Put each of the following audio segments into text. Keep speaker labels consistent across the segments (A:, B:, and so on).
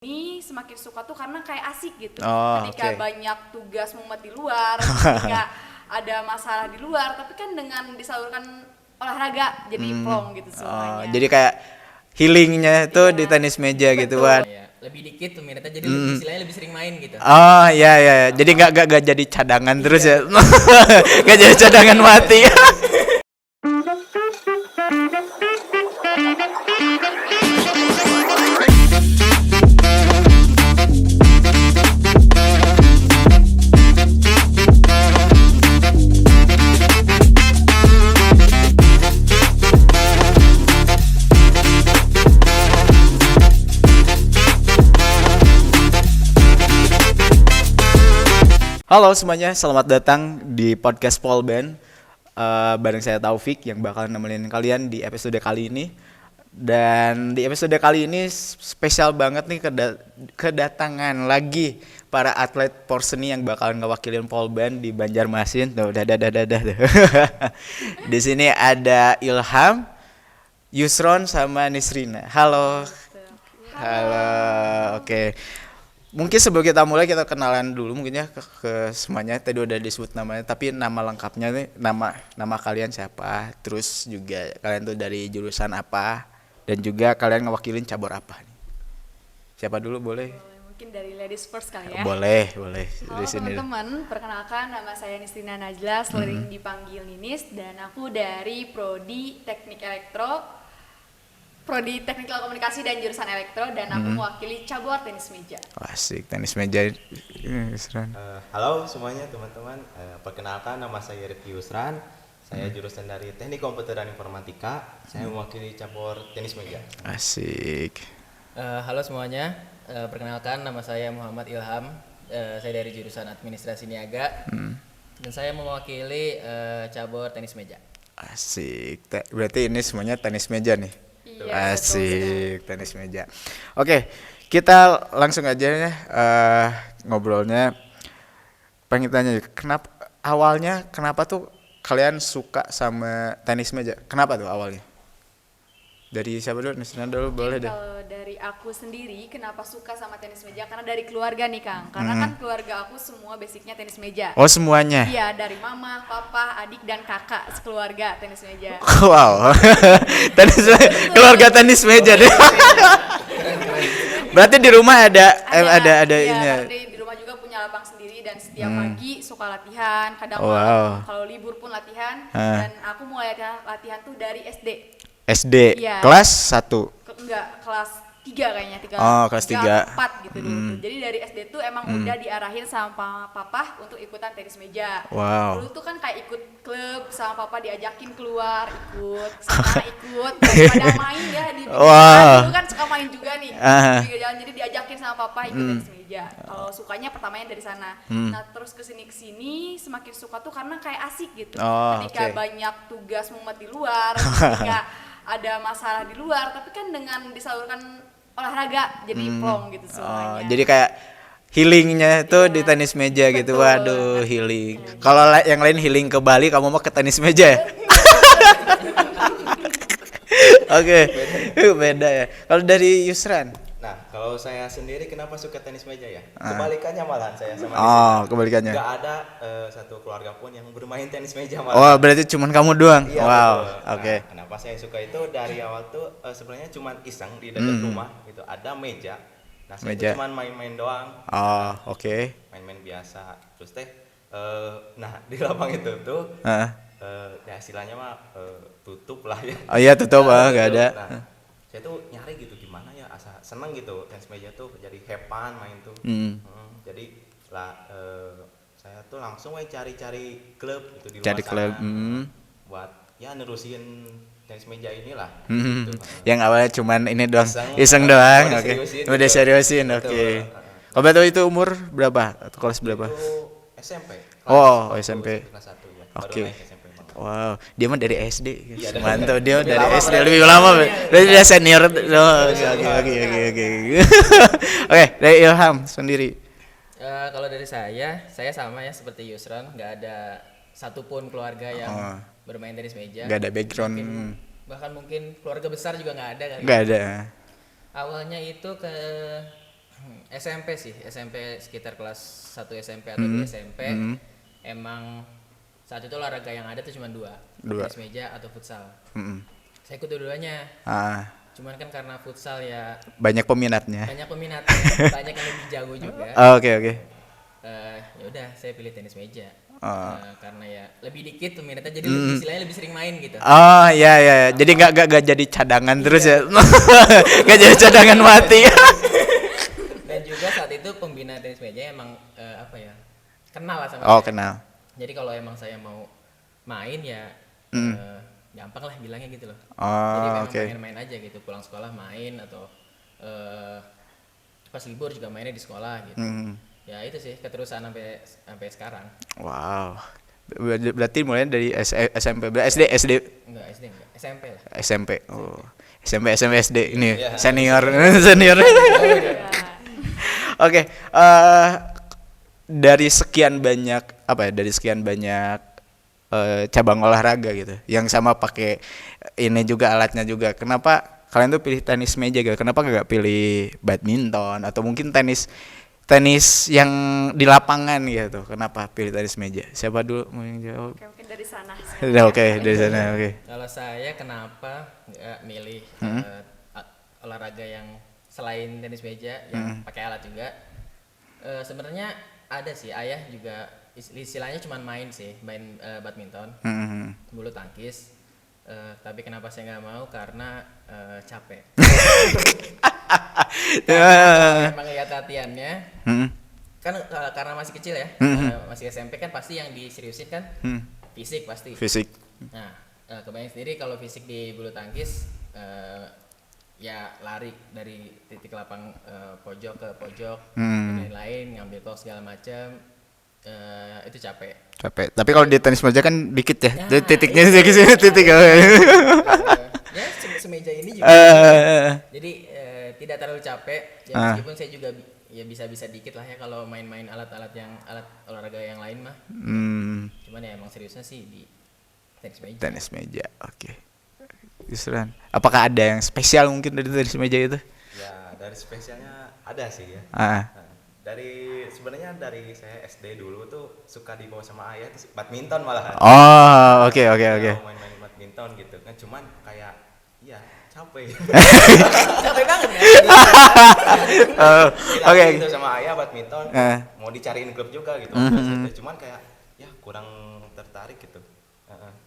A: Ini semakin suka tuh karena kayak asik gitu.
B: Oh,
A: Ketika
B: oke.
A: banyak tugas mumet di luar, ketika ada masalah di luar, tapi kan dengan disalurkan olahraga jadi plong gitu
B: Oh,
A: semuanya.
B: jadi kayak healingnya tuh di
A: Iya,
B: tenis meja gitu
A: betul.
B: kan.
C: Ya, lebih dikit tuh minatnya jadi lebih istilahnya lebih sering main gitu.
B: Oh, iya iya. Jadi nggak jadi cadangan terus ya. Nggak jadi cadangan mati. Halo semuanya, selamat datang di podcast Polban. Bareng saya Taufik yang bakal nemenin kalian di episode kali ini. Dan di episode kali ini spesial banget nih kedatangan lagi para atlet porseni yang bakal ngewakilin Polban di Banjarmasin. Tuh, dadah. Di sini ada Ilham, Yusron sama Nisrina. Halo. Halo. Oke. Mungkin sebelum kita mulai kita kenalan dulu mungkin ya ke semuanya. Tadi udah disebut namanya, tapi nama lengkapnya nih nama kalian siapa? Terus juga kalian tuh dari jurusan apa? Dan juga kalian ngewakilin cabur apa nih? Siapa dulu boleh?
A: Mungkin dari ladies first kali ya.
B: Boleh
A: Halo
B: di sini.
A: teman-teman, perkenalkan nama saya Nisrina Najla, sering dipanggil Ninis, dan aku dari Prodi Teknikal Komunikasi dan jurusan Elektro, dan aku mewakili cabur tenis meja.
B: Asik, tenis meja. Yusron.
D: Halo semuanya teman-teman, perkenalkan nama saya Rifki Yusran. Saya jurusan dari Teknik Komputer dan Informatika. Saya mewakili cabur tenis meja.
B: Asik.
C: Halo semuanya, perkenalkan nama saya Muhammad Ilham. Saya dari jurusan Administrasi Niaga dan saya mewakili cabur tenis meja.
B: Asik. Berarti ini semuanya tenis meja nih.
A: Iya,
B: Asik, tenis meja. Oke, kita langsung aja ya ngobrolnya. Pengen tanya, kenapa tuh kalian suka sama tenis meja? Kenapa tuh awalnya? Dari siapa dulu? Nisna dulu boleh deh.
A: Kalau dari aku sendiri, kenapa suka sama tenis meja? Karena dari keluarga nih Kang. Karena kan keluarga aku semua basicnya tenis meja.
B: Oh semuanya?
A: Iya, dari mama, papa, adik, dan kakak sekeluarga tenis meja.
B: Wow, keluarga tenis meja deh. Berarti di rumah ada
A: Iya,
B: ini ya.
A: di rumah juga punya lapang sendiri dan setiap pagi suka latihan. Kadang
B: Wow.
A: malam kalau libur pun latihan.
B: Hah.
A: Dan aku mulai latihan tuh dari SD.
B: SD,
A: Iya.
B: kelas 1.
A: Enggak, kelas 3 kayaknya,
B: Oh, kelas 3.
A: 4 gitu dulu tuh. Jadi dari SD tuh emang udah diarahin sama papa untuk ikutan tenis meja.
B: Wow.
A: Dulu tuh kan kayak ikut klub sama papa, diajakin keluar, ikut sana ikut daripada main ya di pinggir
B: Wow.
A: jalan. Dulu kan suka main juga nih
B: Ah.
A: di pinggir jalan, jadi diajakin sama papa ikut tenis meja. Kalau sukanya pertamanya dari sana. Nah, terus kesini semakin suka tuh karena kayak asik gitu.
B: Oh,
A: Ketika
B: oke.
A: banyak tugas mumet di luar, ketika ada masalah di luar, tapi kan dengan disalurkan olahraga jadi plong gitu
B: Oh,
A: semuanya.
B: jadi kayak healingnya tuh
A: Iya,
B: di tenis meja gitu.
A: betul.
B: Waduh, healing. Kalau yang lain healing ke Bali, kamu mau ke tenis meja ya? Oke, beda ya. Kalau dari Yusran?
D: Nah, kalau saya sendiri kenapa suka tenis meja ya? Kebalikannya malahan saya sama
B: Oh,
D: Nisrina.
B: kebalikannya.
D: Nggak ada satu keluarga pun yang bermain tenis meja
B: Oh,
D: malahan.
B: berarti cuman kamu doang.
D: Iya,
B: Wow,
D: betul.
B: oke.
D: Nah, kenapa saya suka itu dari awal tuh sebenarnya cuman iseng di dekat rumah gitu ada meja. Nah, saya
B: Meja.
D: tuh cuman main-main doang.
B: Oh, oke.
D: Main-main biasa. Terus teh nah di lapang itu tuh
B: Heeh.
D: ya istilahnya mah tutup lah ya.
B: Oh iya, tutup, nggak
D: tutup.
B: ada.
D: Nah, saya tuh nyari gitu gimana ya asa seneng gitu tenis meja tuh jadi hepan main tuh. Jadi lah saya tuh langsung cari-cari klub gitu di luar
B: Cari
D: sana.
B: klub.
D: Buat ya nerusin tenis meja inilah.
B: Hmm.
D: Gitu.
B: Yang awalnya cuman ini doang,
D: Iseng,
B: iseng doang.
D: mau
B: Oke.
D: diseriusin
B: Udah
D: gitu.
B: seriusin,
D: Betul.
B: oke. Kalau betul itu umur berapa? Atau kelas berapa?
D: Itu SMP.
B: Oh,
D: Kelas
B: SMP.
D: Kelas 1 ya. Baru
B: Oke.
D: naik SMP.
B: Wow, dia mah dari SD.
D: Iya, dari-
B: Mantap, dia
D: lebih
B: dari
D: lama
B: SD
D: berarti.
B: lebih lama. Berarti dia senior. Oh,
D: Iya,
B: oke. Oke, dari Ilham sendiri.
C: Kalau dari saya sama ya seperti Yusran, nggak ada satupun keluarga yang bermain tenis meja.
B: Nggak ada background.
C: Bahkan mungkin keluarga besar juga nggak ada kali.
B: Nggak ada.
C: Awalnya itu SMP sih, SMP sekitar kelas 1 SMP atau 2 SMP. Emang saat itu olahraga yang ada tuh cuma dua. Tenis meja atau futsal. Saya ikut dua-duanya. Cuman kan karena futsal ya
B: Banyak peminatnya.
C: banyak yang lebih jago juga.
B: Oke.
C: Ya udah saya pilih tenis meja.
B: Oh.
C: Karena ya lebih dikit peminatnya, jadi lebih istilahnya lebih sering main gitu.
B: Oh iya. Jadi nggak jadi cadangan terus ya. Nggak jadi cadangan mati.
C: Dan juga saat itu pembina tenis meja emang kenal lah sama
B: Oh,
C: saya.
B: kenal.
C: Jadi kalau emang saya mau main ya gampang lah bilangnya gitu loh.
B: Oh,
C: Jadi memang
B: oke.
C: pengen main aja gitu, pulang sekolah main atau pas libur juga mainnya di sekolah gitu. Ya itu sih keterusan sampai sekarang.
B: Wow. Berarti mulai dari SMP, SD.
C: Enggak, SD enggak, SMP lah.
B: SMP. Oh. SMP SD ini
D: Iya.
B: senior.
A: Ya.
B: Oke, dari sekian banyak cabang olahraga gitu, yang sama pakai ini juga alatnya juga. Kenapa kalian tuh pilih tenis meja gitu? Kenapa gak pilih badminton atau mungkin tenis yang di lapangan gitu? Kenapa pilih tenis meja? Siapa dulu mau yang jawab?
A: Oke, mungkin dari sana.
B: Oke, dari sana. Oke.
C: Kalau saya kenapa nggak milih olahraga yang selain tenis meja yang pakai alat juga? Sebenarnya ada sih, ayah juga istilahnya cuma main badminton, bulu tangkis. Tapi kenapa saya nggak mau? Karena capek. Emang lihat latihannya, kan karena masih kecil ya, masih SMP kan pasti yang diseriusin kan fisik pasti.
B: Fisik.
C: Nah, kebayang sendiri kalau fisik di bulu tangkis ya lari dari titik lapang pojok ke pojok dan lain-lain, ngambil box segala macam, itu capek.
B: Tapi kalau di tenis meja kan dikit ya.
C: Ya,
B: Jadi titiknya
C: iya.
B: di sini titik.
C: Ya semeja ini juga. Jadi tidak terlalu capek. Ya, meskipun saya juga ya bisa dikit lah ya kalau main-main alat olahraga yang lain mah. Cuman ya emang seriusnya sih di tenis meja.
B: Tenis meja. Oke. Yusran, apakah ada yang spesial mungkin dari tenis meja itu?
D: Ya dari spesialnya ada sih ya.
B: Ah.
D: Nah, sebenarnya dari saya SD dulu tuh suka dibawa sama ayah tuh badminton malahan.
B: Oh, oke.
D: Mau main-main badminton gitu kan, cuman kayak ya capek.
C: Capek banget kan?
B: Oke.
D: Gitu sama ayah badminton, mau dicariin klub juga gitu. Cuman kayak ya kurang tertarik gitu.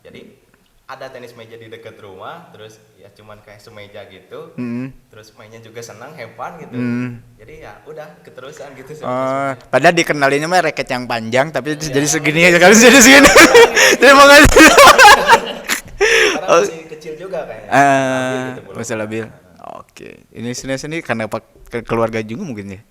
D: Jadi ada tenis meja di dekat rumah, terus ya cuman kayak semeja gitu, terus mainnya juga senang, hepan gitu. Jadi ya udah keterusan gitu.
B: Padahal dikenalinnya mah raket yang panjang, tapi jadi segini aja kan jadi segini. Terima kasih.
D: Karena masih kecil juga kayaknya.
B: Masih labil. Oke. Ini seni karena keluarga juga mungkin ya.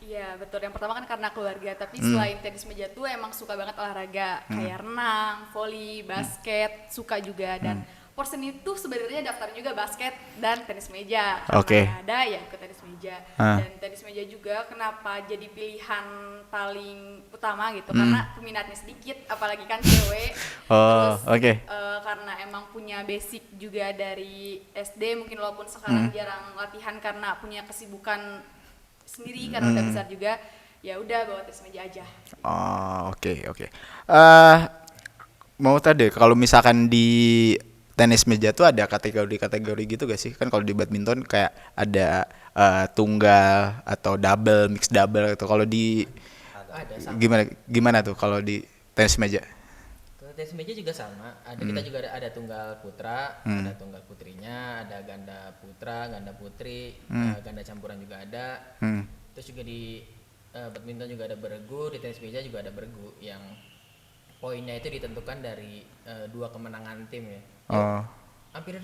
A: Iya betul, yang pertama kan karena keluarga, tapi selain tenis meja tuh emang suka banget olahraga kayak renang, voli, basket, suka juga. Dan porsen itu sebenarnya daftar juga basket dan tenis meja.
B: Oke.
A: Karena ada ya ikut tenis meja. Dan tenis meja juga kenapa jadi pilihan paling utama gitu, karena peminatnya sedikit, apalagi kan cewek.
B: Oh, oke.
A: Karena emang punya basic juga dari SD, mungkin walaupun sekarang jarang latihan karena punya kesibukan sendiri karena udah besar juga, ya udah bawa tenis meja aja.
B: Oh, oke. Mau tadi kalau misalkan di tenis meja tuh ada kategori gitu gak sih? Kan kalau di badminton kayak ada tunggal atau double, mix double gitu. Kalau di
C: Ada sama.
B: gimana tuh kalau di tenis meja?
C: Kalau tenis meja juga sama. Kita juga ada tunggal putra, ada tunggal putrinya, ada ganda putra, ganda putri, ganda campuran juga ada. Terus juga di badminton juga ada beregu, di tenis meja juga ada beregu yang poinnya itu ditentukan dari 2 kemenangan tim ya.
B: Oh.
C: Hampir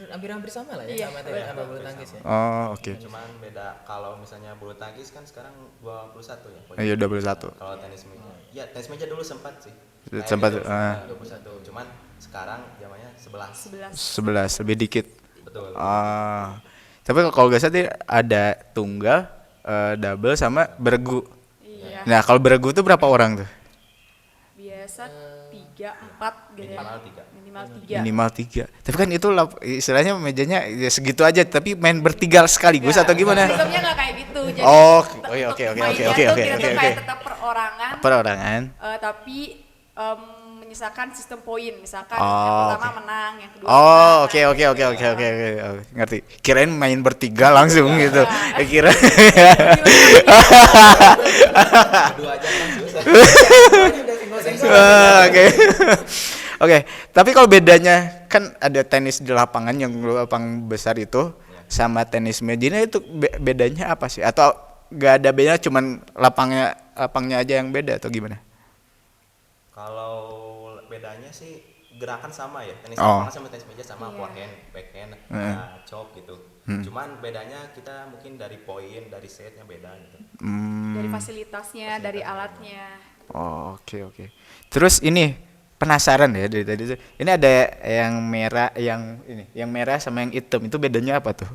C: sama lah
A: Iya,
C: ya sama bulu tangkis ya.
B: Oh, oke.
D: Cuman beda kalau misalnya bulu tangkis kan sekarang 21 ya.
B: Iya, 21.
D: Kalau tenis meja. Ya, tenis meja dulu sempat sih.
B: Sempat,
D: Kayak gitu, 21. Cuman sekarang zamannya 11.
A: 11.
B: 11 lebih dikit.
D: Betul.
B: Tapi kalau gak salah ada tunggal, double sama beregu.
A: Iya.
B: Nah, kalau beregu tuh berapa orang tuh?
A: Biasa 3, 4 gitu ya.
D: Minimal 3.
A: Minimal
B: Minimal 3. Tapi kan itu istilahnya mejanya ya segitu aja, tapi main bertiga sekaligus atau gimana?
A: Sistemnya nggak kayak gitu. Jadi
B: Oke.
A: kita kayak tetap perorangan.
B: Perorangan.
A: Tapi menyisakan sistem poin, misalkan
B: Oh,
A: yang pertama
B: oke.
A: menang, yang kedua
B: Oh,
A: menang,
B: oke.
A: gitu.
B: Ngerti. Kirain main bertiga langsung gitu. Kira.
D: Dua aja kan susah.
B: Oke. Oke, tapi kalau bedanya kan ada tenis di lapangan yang lapang besar itu sama tenis meja itu bedanya apa sih? Atau gak ada bedanya, cuman lapangnya aja yang beda atau gimana?
D: Kalau bedanya sih gerakan sama ya, tenis
B: Oh.
D: lapangan sama tenis meja sama,
A: Iya.
D: forehand, backhand, chop gitu. Cuman bedanya kita mungkin dari poin, dari setnya beda gitu.
A: Dari fasilitasnya, dari alatnya.
B: Oh, oke. Terus ini penasaran ya dari tadi tuh. Ini ada yang merah, yang merah sama yang hitam. Itu bedanya apa tuh?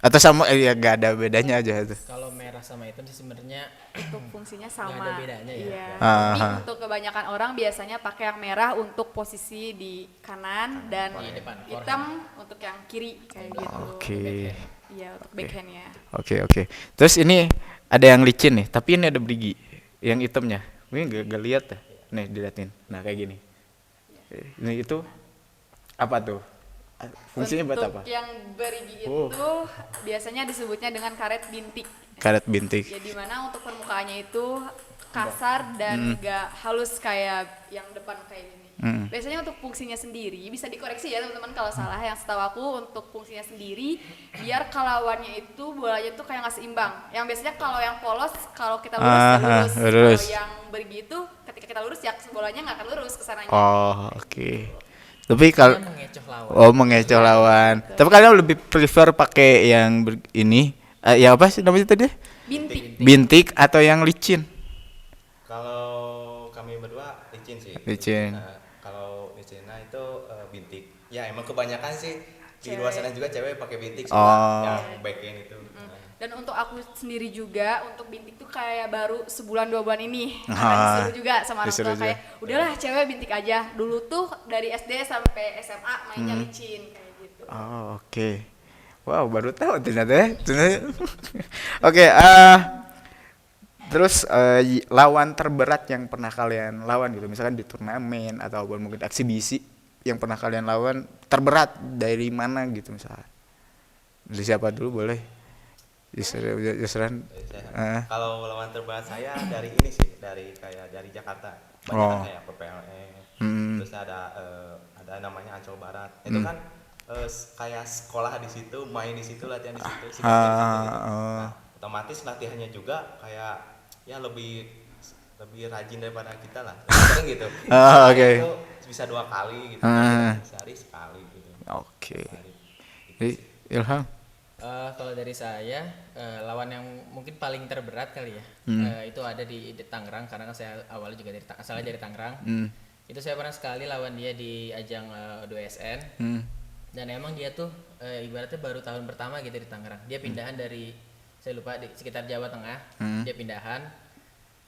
B: Atau sama ya gak ada bedanya aja tuh.
C: Kalau merah sama hitam sih sebenarnya
A: Untuk fungsinya sama.
C: ada bedanya ya.
A: Iya.
B: Aha.
A: Tapi untuk kebanyakan orang biasanya pakai yang merah untuk posisi di kanan dan
C: Di depan,
A: hitam untuk yang kiri kayak gitu.
B: Oke.
A: Iya, untuk backhandnya.
B: Oke. Terus ini ada yang licin nih, tapi ini ada berigi. Yang hitamnya. Ini gak lihat ya. Nih diliatin. Nah, kayak gini. Ini itu apa tuh? Fungsinya buat apa?
A: Untuk yang berigi
B: Oh.
A: itu biasanya disebutnya dengan karet bintik.
B: Karet bintik.
A: Ya dimana untuk permukaannya itu kasar dan enggak halus kayak yang depan kayak gini. Biasanya untuk fungsinya sendiri bisa dikoreksi ya teman-teman kalau salah. Yang setahu aku untuk fungsinya sendiri biar kalawannya itu bolanya tuh kayak nggak seimbang. Yang biasanya kalau yang polos kalau kita lurus ya lurus.
B: lurus.
A: Kalau yang berigi itu ketika kita lurus ya bolanya nggak akan lurus ke sananya.
B: Oh, oke. Tapi kalau
C: Mengecoh lawan.
B: mengecoh lawan. Tapi kalian lebih prefer pakai yang ini ya apa sih namanya tadi?
A: Bintik.
B: Bintik atau yang licin?
D: Kalau kami berdua licin sih.
B: Licin.
D: Kalau licinnya itu bintik. Ya emang kebanyakan sih di
A: Cewek.
D: luar sana juga cewek pakai bintik sih,
B: Oh.
D: yang backhand itu.
A: Dan untuk aku sendiri juga untuk bintik tuh kayak baru sebulan 2 bulan ini akan
B: Ah,
A: disuruh juga sama orang
B: disuruh
A: tua kayak udahlah cewek bintik aja. Dulu tuh dari SD sampai SMA mainnya licin kayak gitu.
B: Oh, oke. Wow, baru tahu ternyata ya. Oke, terus lawan terberat yang pernah kalian lawan gitu, misalkan di turnamen ataupun mungkin eksibisi yang pernah kalian lawan terberat dari mana gitu misalnya. Dari siapa dulu boleh? Yusran.
D: Kalau lawan terberat saya dari ini sih, dari Jakarta. Banyak kan kayak PPLN. Terus ada namanya Ancol Barat. Itu kan kayak sekolah di situ, main di situ, latihan di situ, Nah, otomatis latihannya juga kayak ya lebih rajin daripada kita lah. Sering gitu.
B: Oke.
D: Itu bisa 2 kali gitu. Sehari sekali gitu.
B: Oke. Jadi, Ilham.
C: Kalau dari saya lawan yang mungkin paling terberat kali ya itu ada di Tangerang, karena kan saya awalnya juga asalnya dari Tangerang. Itu saya pernah sekali lawan dia di ajang O2SN. Dan emang dia tuh ibaratnya baru tahun pertama gitu di Tangerang. Dia pindahan dari, saya lupa, di sekitar Jawa Tengah. Dia pindahan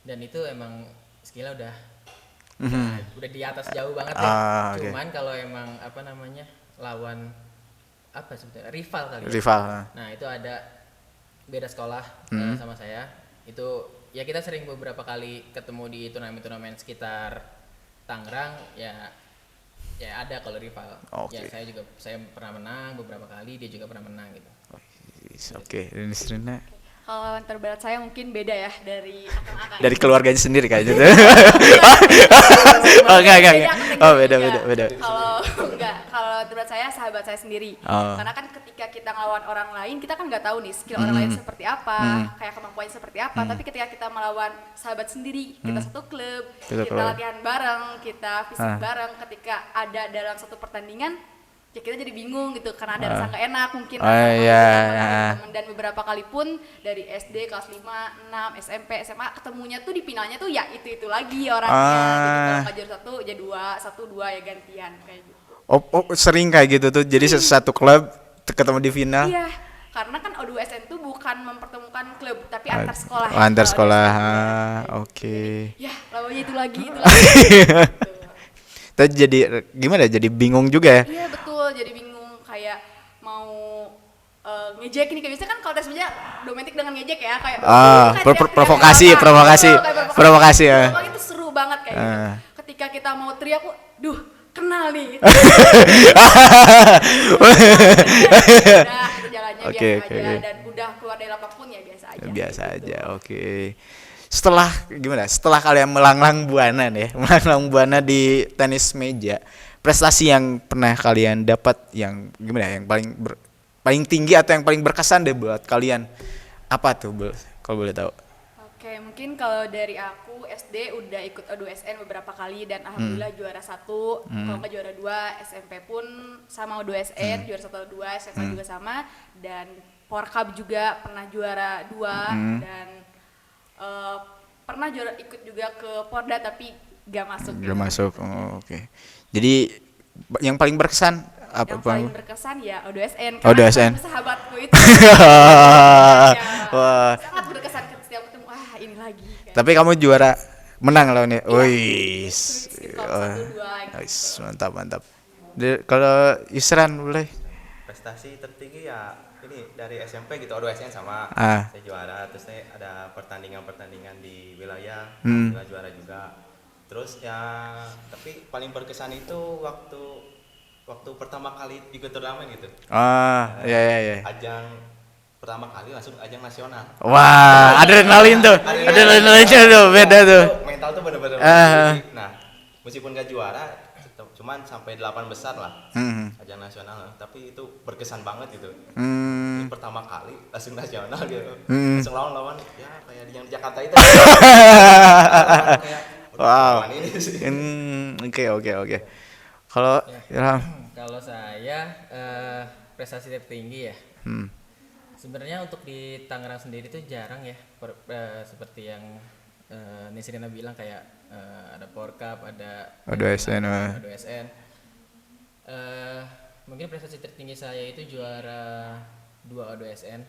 C: dan itu emang skillnya udah di atas jauh banget ya.
B: Oke.
C: Cuman kalau emang apa namanya lawan apa sebetulnya rival kali ya.
B: Rival.
C: Nah itu ada beda sekolah sama saya. Itu ya kita sering beberapa kali ketemu di turnamen-turnamen sekitar Tangerang ya ada kalau rival.
B: Oke.
C: Ya saya pernah menang beberapa kali, dia juga pernah menang gitu.
B: Oke, dan istrinya
A: Kalau lawan terberat saya mungkin beda ya dari akang-akang.
B: dari keluarganya sendiri kayaknya tuh.
A: Beda
B: enggak.
A: kategori
B: Oh,
A: juga.
B: beda.
A: Kalau terberat saya sahabat saya sendiri.
B: Oh.
A: Karena kan ketika kita ngelawan orang lain, kita kan nggak tahu nih skill orang lain seperti apa, kayak kemampuannya seperti apa. Tapi ketika kita melawan sahabat sendiri, kita satu klub,
B: Satu
A: kita
B: klub.
A: latihan bareng, kita fisik bareng. Ketika ada dalam satu pertandingan, ya kita jadi bingung gitu karena ada rasa nggak enak mungkin
B: iya.
A: teman. Dan beberapa kali pun dari SD kelas 5, 6, SMP, SMA ketemunya tuh di finalnya tuh ya itu lagi orangnya gitu. Kalau nggak juara 1 ya 2 ya gantian kayak gitu.
B: Oh, sering kayak gitu tuh. Jadi satu klub ketemu di final.
A: Iya, karena kan O2SN tuh bukan mempertemukan klub tapi antar sekolah.
B: Oh, antar
A: Kalau
B: sekolah.
A: O2SN.
B: Oke.
A: Ya, lawannya itu lagi. Gitu.
B: Tapi jadi gimana? Jadi bingung juga ya.
A: Iya betul, jadi bingung kayak mau ngejek ini, kayak biasanya kan kalau tes meja domestik dengan ngejek ya kayak
B: provokasi ya.
A: provokasi itu seru banget kayak gitu. Ketika kita mau teriak, duh kenal nih. Udah itu jalannya
B: Oke,
A: biasa
B: oke,
A: aja
B: oke.
A: dan udah keluar dari lapak pun ya biasa aja.
B: Biasa
A: gitu.
B: aja, oke. Setelah gimana? Setelah kalian melanglang buana nih, melanglang buana di tenis meja, prestasi yang pernah kalian dapat yang gimana? Yang paling tinggi atau yang paling berkesan deh buat kalian? Apa tuh, kalau boleh tahu?
A: Oke, mungkin kalau dari aku SD udah ikut O2SN beberapa kali dan alhamdulillah juara 1, kalau nggak juara 2, SMP pun sama O2SN, juara 1 atau 2, SMA juga sama, dan Porkab juga pernah juara 2 dan pernah ikut juga ke Porda tapi gak masuk.
B: Gak masuk. Oh, oke. Jadi yang paling berkesan apa?
A: Yang paling berkesan ya O2SN
B: O2SN.
A: karena sahabatku itu
B: Wah.
A: sangat berkesan setiap ketemu, ini lagi.
B: Tapi kamu juara menang lawannya. Wih.
A: Top 1, 2 gitu.
B: Mantap. Kalau Isran boleh?
D: Prestasi tertinggi ya ini dari SMP gitu, O2SN sama saya juara, terus saya ada pertandingan di wilayah, alhamdulillah juara juga. Terus ya tapi paling berkesan itu waktu pertama kali ikut turnamen gitu.
B: Iya.
D: Ajang pertama kali langsung ajang nasional.
B: Wah, adrenalin tuh. Adrenalinnya tuh beda tuh.
D: Mental tuh bener-bener nah, meskipun gak juara cuman sampai 8 besar lah ajang nasional, tapi itu berkesan banget gitu. Ini pertama kali langsung nasional gitu, langsung lawan ya kayak yang di Jakarta itu. Kayak,
B: Wow.
D: ini sih.
B: Oke. Kalau Ilham?
C: Kalau saya prestasi tertinggi ya. Sebenarnya untuk di Tangerang sendiri tuh jarang ya, seperti yang Nisrina bilang kayak ada Porkap, ada
B: O2SN.
C: O2SN. Mungkin prestasi tertinggi saya itu juara 2 O2SN.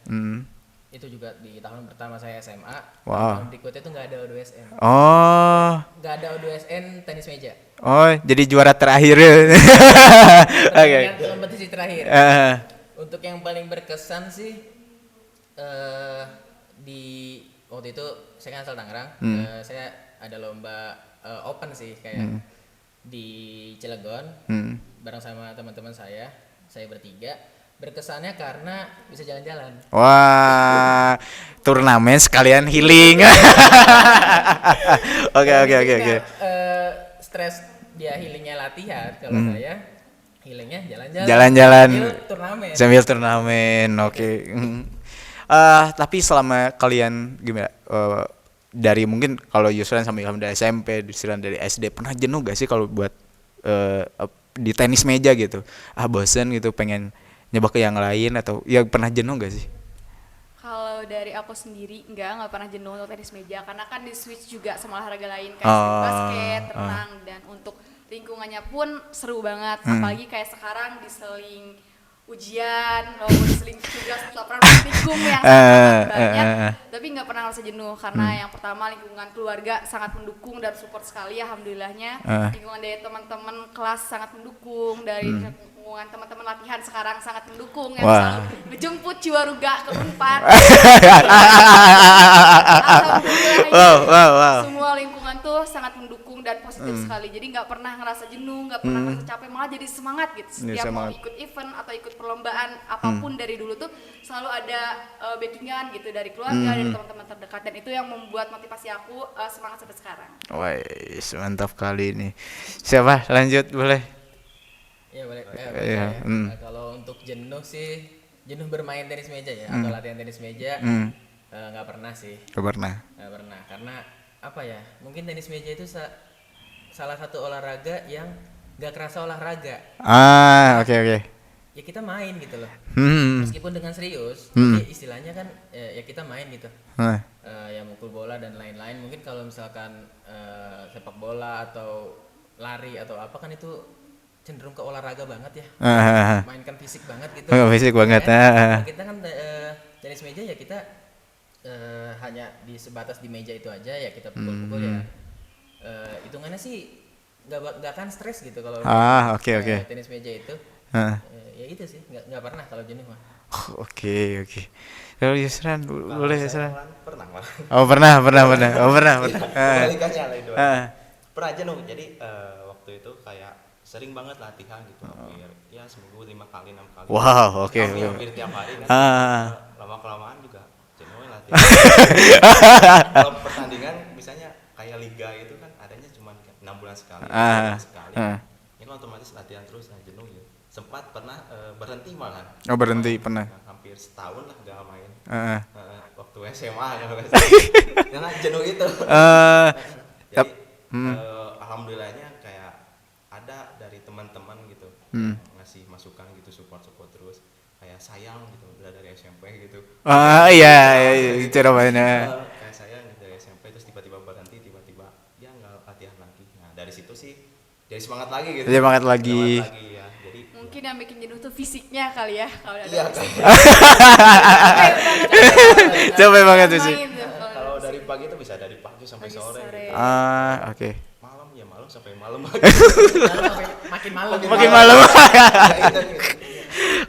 C: Itu juga di tahun pertama saya SMA.
B: Wow.
C: Tahun berikutnya tuh nggak ada O2SN.
B: Oh.
C: Nggak ada O2SN tenis meja.
B: Oh, jadi juara terakhir.
C: Pertandingan kompetisi terakhir. Untuk yang paling berkesan sih di waktu itu saya kan asal Tangerang. Saya ada lomba open sih kayak di Cilegon bareng sama teman-teman saya bertiga. Berkesannya karena bisa jalan-jalan.
B: Wah, turnamen sekalian healing. Oke.
C: Stres dia healingnya latihan, kalau saya healingnya jalan-jalan.
B: Jalan-jalan.
C: Sambil turnamen.
B: Sambil turnamen. Oke. Tapi selama kalian gimana? Dari mungkin kalau Yusran sama Ilham dari SMP, Yusran dari SD, pernah jenuh gak sih kalau buat di tenis meja gitu? Bosen gitu, pengen nyoba ke yang lain atau ya pernah jenuh gak sih?
A: Kalau dari aku sendiri nggak pernah jenuh untuk tenis meja karena kan di switch juga sama olahraga lain kayak basket, renang dan untuk lingkungannya pun seru banget. Apalagi kayak sekarang diseling ujian, lalu diseling tugas laporan praktikum yang sangat banyak, tapi nggak pernah merasa jenuh karena yang pertama lingkungan keluarga sangat mendukung dan support sekali alhamdulillahnya. Lingkungan dari teman-teman kelas sangat mendukung, dari lingkungan teman-teman latihan sekarang sangat mendukung yang selalu menjemput Ciwaruga ke Unpad. Alhamdulillah semua lingkungan tuh sangat mendukung dan positif sekali, jadi nggak pernah ngerasa jenuh, nggak pernah ngerasa capek, malah jadi semangat gitu setiap mau ikut event atau ikut perlombaan apapun. Dari dulu tuh selalu ada backingan gitu dari keluarga, dari teman-teman terdekat, dan itu yang membuat motivasi aku semangat sampai sekarang.
B: Wah, mantap kali ini. Siapa? Lanjut boleh.
C: Ya boleh. Kalau untuk jenuh sih, jenuh bermain tenis meja ya atau latihan tenis meja nggak pernah sih.
B: Gak pernah.
C: Karena apa ya? Mungkin tenis meja itu salah satu olahraga yang nggak kerasa olahraga.
B: Oke.
C: Ya kita main gitu loh. Meskipun dengan serius, jadi istilahnya kan ya kita main gitu. Ya mukul bola dan lain-lain. Mungkin kalau misalkan sepak bola atau lari atau apa kan itu cenderung ke olahraga banget ya. Mainkan fisik banget gitu.
B: Fisik banget.
C: Kita kan tenis meja ya kita hanya sebatas di meja itu aja ya kita pukul-pukul ya. Hitungannya sih nggak akan stres gitu kalau
B: Oke.
C: tenis meja itu.
B: Heeh.
C: Ya itu sih, nggak pernah kalau jenuh mah.
B: Oke. Kalau Yusran boleh
D: Saya
B: Yusran.
D: malah pernah malah.
B: Oh pernah.
D: Kebalikannya lah itu. Pernah jenuh. Jadi waktu itu kayak sering banget latihan gitu, hampir ya seminggu 5 kali 6 kali.
B: Wow, oke.
D: Hampir tiap hari kan. Lama kelamaan juga jenuh latihan. Kalau pertandingan misalnya kayak liga itu kan adanya cuma 6 bulan sekali, 6 bulan sekali. Ini otomatis latihan terus, nah jenuh ya. Sempat pernah berhenti malah.
B: Oh berhenti pernah.
D: Hampir setahun lah gak main. Waktu SMA kalau nggak salah. Karena jenuh itu. Jadi alhamdulillahnya kayak ada dari teman-teman gitu ngasih masukan gitu, support terus, kayak sayang gitu udah dari SMP gitu.
B: Iya cara mainnya.
D: Kayak sayang gitu dari SMP terus tiba-tiba berhenti, tiba-tiba ya nggak latihan lagi. Nah dari situ sih jadi semangat lagi gitu.
B: Semangat lagi
D: ya. Jadi
A: Mungkin yang bikin jenuh tuh fisiknya kali ya kalau ada
D: iya
A: fisik.
B: Capek banget tuh sih.
A: Main tuh kalau
D: kalau
A: ada
D: dari
A: fisik.
D: pagi itu bisa dari pagi sampai
A: Pagi,
D: sore.
A: sore.
D: Gitu.
B: Oke.
D: Malam ya malam sampai malam lagi.
C: Lalu sampai makin malam.
B: Makin malam.
D: Ya, gitu.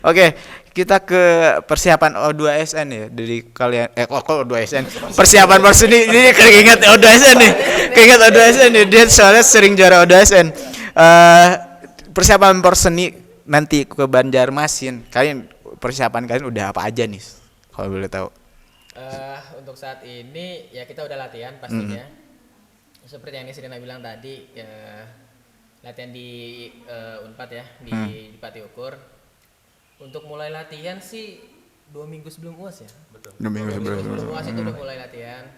B: Oke, kita ke persiapan O2SN ya dari kalian. Kok O2SN? Persiapan Porseni ini keinget O2SN nih. Keinget O2SN nih. Dia soalnya sering juara O2SN. Persiapan Porseni nanti ke Banjarmasin. Persiapan kalian udah apa aja nih? Kalau boleh tahu.
C: Untuk saat ini ya kita udah latihan pastinya. Seperti yang Nisrina bilang tadi, latihan di Unpad ya, di Pati Ukur. Untuk mulai latihan sih 2 minggu sebelum UAS ya.
D: Betul.
B: 2 minggu sebelum.
C: UAS itu udah mulai latihan.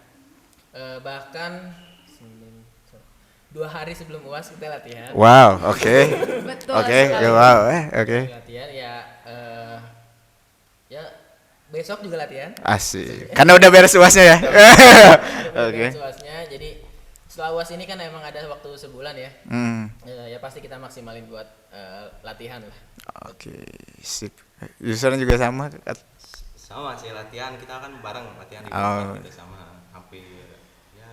C: Bahkan 2 hari sebelum UAS kita latihan.
B: Wow, oke.
A: Betul
B: Oke,
A: sekali.
B: wow, oke.
C: Latihan ya besok juga latihan.
B: Asik. Karena udah beres UASnya ya. Oke.
C: UASnya jadi setelah UAS ini kan emang ada waktu sebulan ya. Ya pasti kita maksimalin buat latihan lah.
B: Oke, sip. Yusran juga sama.
D: Sama sih latihan, kita kan bareng latihan di
B: Oh.
D: Unpad gitu sama hampir ya.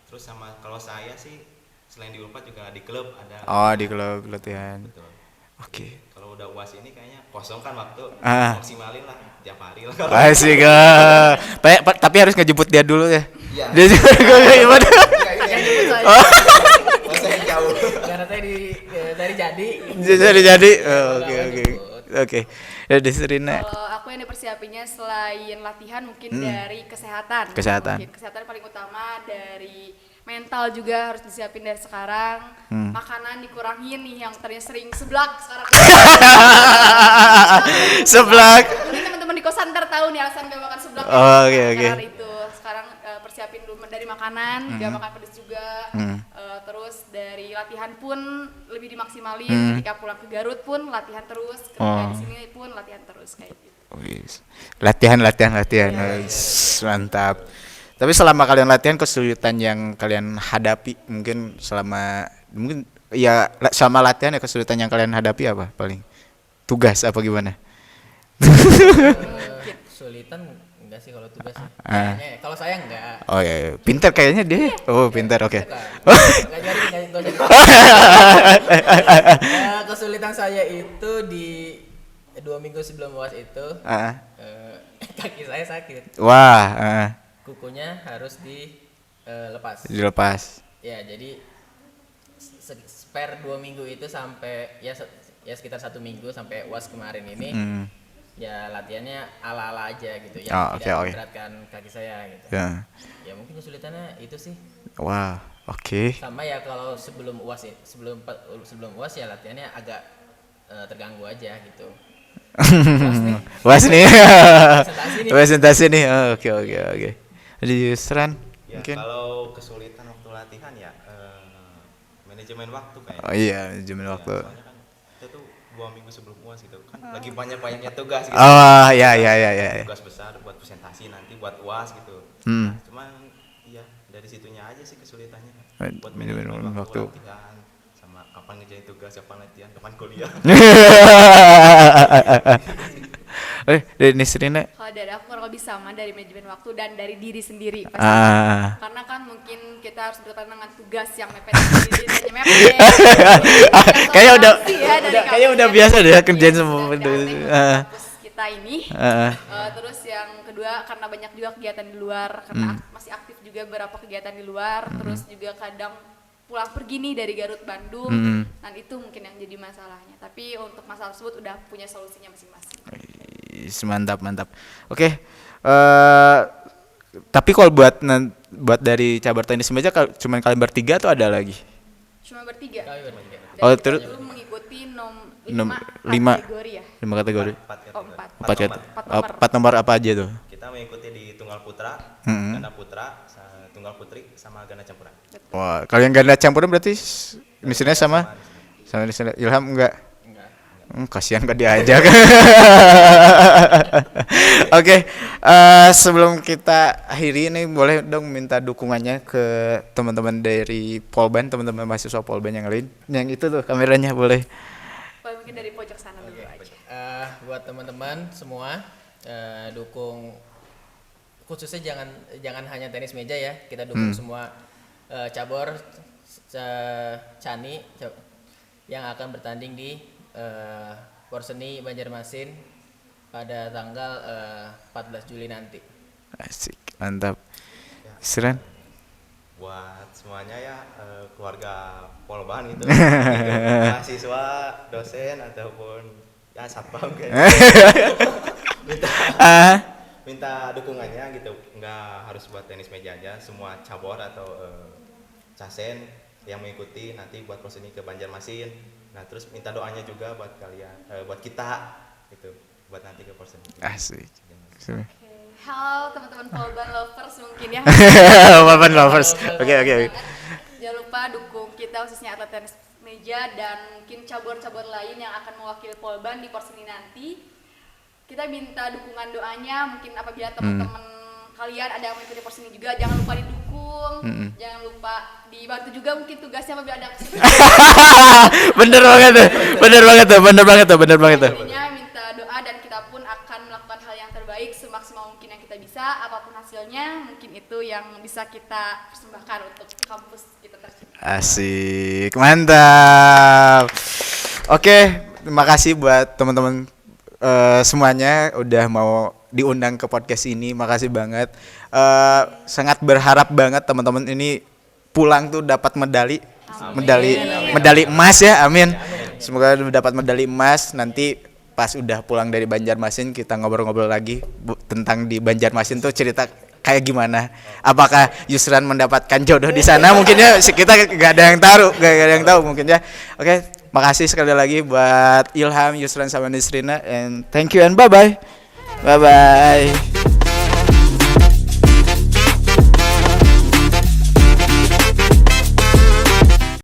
D: Terus sama kalau saya sih selain di Unpad juga di klub ada.
B: Oh, di klub latihan.
D: Betul.
B: Oke.
D: Kalau udah UAS ini kayaknya kosong kan waktu, maksimalin lah tiap hari lah.
B: Asik. Tapi harus ngejemput dia dulu ya.
D: Iya.
B: Dia juga gimana?
D: Oh, saya jauh.
C: Karena saya dari jadi.
B: Jadi. Oke. Dari Serina.
A: Kalau aku yang dipersiapinya selain latihan mungkin dari kesehatan.
B: Kesehatan.
A: Mungkin kesehatan paling utama, dari mental juga harus disiapin dari sekarang. Makanan dikurangin nih yang ternyata sering seblak sekarang.
B: Seblak.
A: Mungkin teman-teman di kosan ntar tahu nih alasan gak makan seblak.
B: Oke.
A: Karena itu sekarang persiapin dulu dari makanan, gak makan pedas juga. Terus dari latihan pun lebih dimaksimalin. Ketika pulang ke Garut pun latihan terus. Ketika di sini pun latihan terus kayak gitu.
B: Latihan. Wis, mantap. Tapi selama kalian latihan, kesulitan yang kalian hadapi mungkin selama latihan ya, kesulitan yang kalian hadapi apa paling? Tugas apa gimana?
C: Kesulitan enggak sih kalau tugas sih. Kayaknya ya. Kalau saya enggak.
B: Oh iya. Pintar kayaknya dia. Oh, pintar. Oke.
C: Enggak jadi. Kesulitan saya itu di 2 minggu sebelum UAS itu kaki saya sakit.
B: Wah,
C: Kukunya harus dilepas.
B: dilepas.
C: Ya, jadi spare 2 minggu itu sampai ya sekitar 1 minggu sampai UAS kemarin ini. Ya latihannya ala-ala aja gitu ya, tidak memberatkan kaki saya gitu. Ya mungkin kesulitannya itu sih.
B: Wah, oke.
C: Sama ya kalau sebelum UAS sebelum UAS ya latihannya agak terganggu aja gitu.
B: Was nih.
C: Presentasi nih.
B: Presentasi nih. Oke. Jadi Yusran
D: Ya,
B: mungkin.
D: kalau kesulitan waktu latihan ya manajemen waktu kayaknya.
B: Oh iya, manajemen waktu.
D: Soalnya kan kita tuh 2 minggu sebelum UAS gitu kan lagi banyak-banyaknya tugas gitu.
B: Oh, ya.
D: Tugas besar buat presentasi nanti buat UAS gitu. Nah, cuman iya dari situnya aja sih kesulitannya. Buat manajemen waktu latihan sama kapan ngerjain tugas, kapan latihan, kapan kuliah.
B: Dari Nisrina.
A: Kalau dari aku kurang lebih sama, dari manajemen waktu dan dari diri sendiri pasti. Karena kan mungkin mungkin kita harus berhadapan dengan tugas yang mepet mepet.
B: Kayaknya udah biasa deh kerjain semua itu.
A: Kampus kita ini. Terus yang kedua karena banyak juga kegiatan di luar, karena masih aktif juga beberapa kegiatan di luar, terus juga kadang pulang pergi nih dari Garut Bandung, dan itu mungkin yang jadi masalahnya. Tapi untuk masalah tersebut udah punya solusinya masing-masing.
B: Mantap. Oke. Tapi kalau buat dari cabur tenis meja cuman kalian bertiga atau ada lagi?
A: Cuma bertiga.
B: Oh, terus
A: dulu mengikuti 5
B: lima
A: kategori ya.
B: 5 kategori.
A: 4
B: 4 nomor apa aja tuh?
D: Kita mengikuti di tunggal putra, ganda putra, tunggal putri, sama ganda campuran.
B: Wah, kalau yang ganda campuran berarti misalnya sama Ilham enggak? Kasihan gak diajak. Oke, sebelum kita akhiri ini boleh dong minta dukungannya ke teman-teman dari Polban, teman-teman mahasiswa Polban yang lain. Yang itu tuh kameranya boleh.
A: Mungkin dari pojok sana dulu aja.
C: Buat teman-teman semua, dukung, khususnya jangan hanya tenis meja ya, kita dukung semua cabur Cani yang akan bertanding di Porseni Banjarmasin pada tanggal 14 Juli nanti.
B: Asik, mantap. Siran?
D: Buat semuanya ya, keluarga Polban gitu, mahasiswa, dosen ataupun ya satpam kayaknya. minta dukungannya gitu, nggak harus buat tenis meja aja, semua cabur atau casen yang mengikuti nanti buat Porseni ke Banjarmasin. Nah terus minta doanya juga buat kalian, buat kita gitu, buat nanti ke Porseni.
B: Asik.
A: Halo teman-teman Polban lovers mungkin ya.
B: Polban lovers. Oke.
A: Jangan lupa dukung kita khususnya atlet tenis meja dan mungkin cabur-cabur lain yang akan mewakili Polban di Porseni nanti. Kita minta dukungan doanya, mungkin apabila teman-teman kalian ada yang mengikuti Porseni juga, jangan lupa didukung, jangan lupa dibantu juga mungkin tugasnya apabila ada kesulitan.
B: Bener banget tuh.
A: Intinya minta doa dan kita pun akan melakukan hal yang terbaik semaksimal mungkin yang kita bisa, apapun hasilnya mungkin itu yang bisa kita persembahkan untuk kampus kita tercinta.
B: Asik, mantap. Oke, terima kasih buat teman-teman semuanya udah mau diundang ke podcast ini. Makasih banget. Sangat berharap banget teman-teman ini pulang tuh dapat medali emas ya. Amin. Semoga dapat medali emas. Nanti pas udah pulang dari Banjarmasin kita ngobrol-ngobrol lagi tentang di Banjarmasin tuh cerita kayak gimana. Apakah Yusran mendapatkan jodoh di sana? Mungkin ya kita gak ada yang tahu mungkin ya. Oke, makasih sekali lagi buat Ilham, Yusran sama Nisrina, and thank you and bye bye.